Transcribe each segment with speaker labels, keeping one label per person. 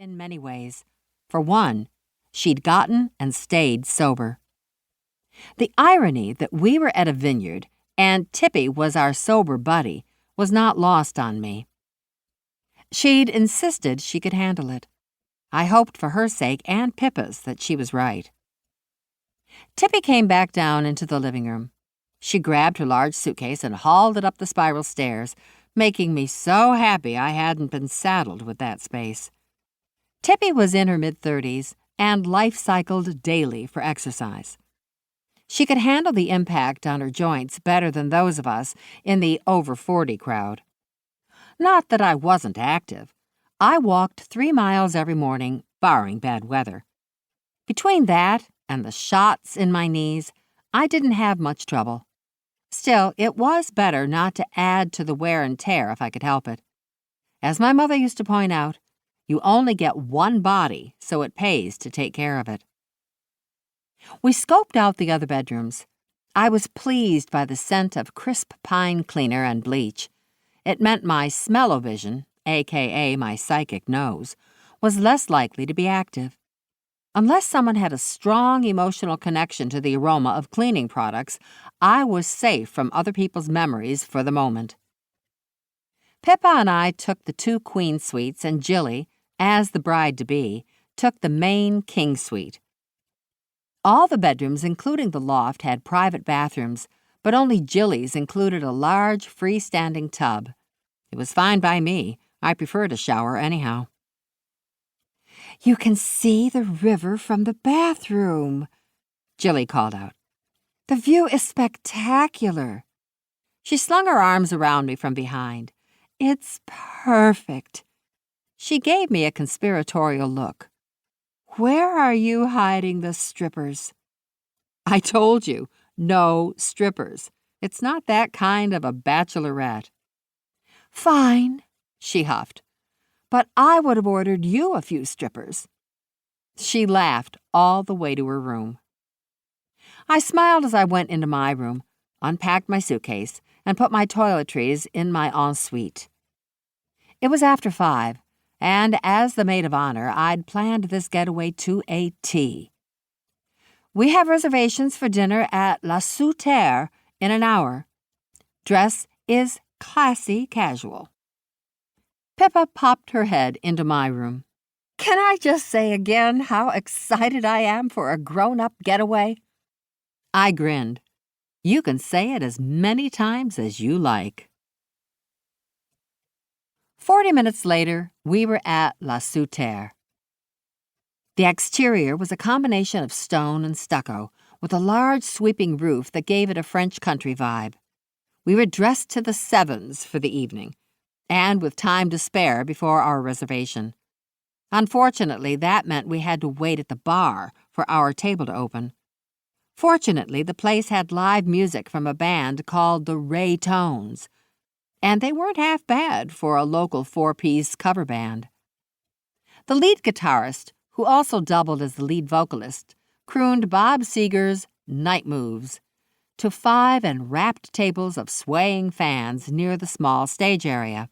Speaker 1: in many ways. For one, she'd gotten and stayed sober. The irony that we were at a vineyard and Tippy was our sober buddy was not lost on me. She'd insisted she could handle it. I hoped for her sake and Pippa's that she was right. Tippy came back down into the living room. She grabbed her large suitcase and hauled it up the spiral stairs, making me so happy I hadn't been saddled with that space. Tippy was in her mid-30s and life-cycled daily for exercise. She could handle the impact on her joints better than those of us in the over-40 crowd. Not that I wasn't active. I walked 3 miles every morning, barring bad weather. Between that and the shots in my knees, I didn't have much trouble. Still, it was better not to add to the wear and tear if I could help it. As my mother used to point out, you only get one body, so it pays to take care of it. We scoped out the other bedrooms. I was pleased by the scent of crisp pine cleaner and bleach. It meant my smell-o-vision, a.k.a. my psychic nose, was less likely to be active. Unless someone had a strong emotional connection to the aroma of cleaning products, I was safe from other people's memories for the moment. Pippa and I took the 2 queen suites, and Gilly, as the bride-to-be, took the main king suite. All the bedrooms, including the loft, had private bathrooms, but only Gilly's included a large freestanding tub. It was fine by me. I preferred a shower anyhow. "You can see the river from the bathroom," Gilly called out. "The view is spectacular." She slung her arms around me from behind. "It's perfect." She gave me a conspiratorial look. "Where are you hiding the strippers?" "I told you, no strippers. It's not that kind of a bachelorette." "Fine," she huffed. "But I would have ordered you a few strippers." She laughed all the way to her room. I smiled as I went into my room, unpacked my suitcase, and put my toiletries in my ensuite. It was after 5, and as the maid of honor, I'd planned this getaway to a T. "We have reservations for dinner at La Souterre in an hour. Dress is classy casual." Pippa popped her head into my room. "Can I just say again how excited I am for a grown-up getaway?" I grinned. "You can say it as many times as you like." 40 minutes later, we were at La Souterre. The exterior was a combination of stone and stucco, with a large sweeping roof that gave it a French country vibe. We were dressed to the 7s for the evening, and with time to spare before our reservation. Unfortunately, that meant we had to wait at the bar for our table to open. Fortunately, the place had live music from a band called the Ray Tones, and they weren't half bad for a local 4-piece cover band. The lead guitarist, who also doubled as the lead vocalist, crooned Bob Seger's Night Moves to 5 enwrapped tables of swaying fans near the small stage area.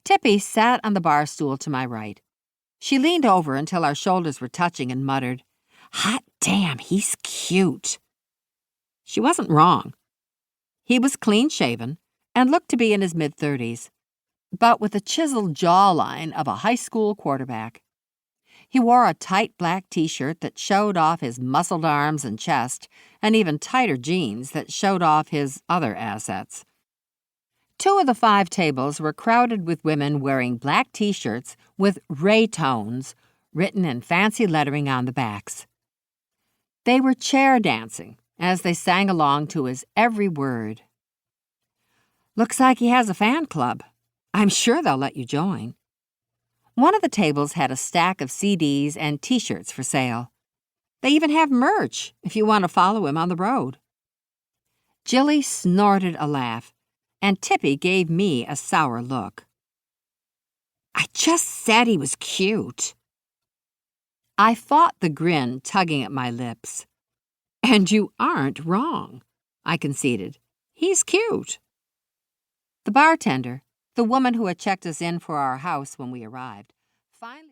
Speaker 1: Tippy sat on the bar stool to my right. She leaned over until our shoulders were touching and muttered, "Hot damn, he's cute." She wasn't wrong. He was clean-shaven and looked to be in his mid-30s, but with the chiseled jawline of a high school quarterback. He wore a tight black T-shirt that showed off his muscled arms and chest, and even tighter jeans that showed off his other assets. 2 of the 5 tables were crowded with women wearing black T-shirts with Ray Tones written in fancy lettering on the backs. They were chair dancing as they sang along to his every word. "Looks like he has a fan club. I'm sure they'll let you join." One of the tables had a stack of CDs and T-shirts for sale. They even have merch if you want to follow him on the road. Gilly snorted a laugh, and Tippy gave me a sour look. "I just said he was cute." I fought the grin tugging at my lips. "And you aren't wrong," I conceded. "He's cute." The bartender, the woman who had checked us in for our house when we arrived, finally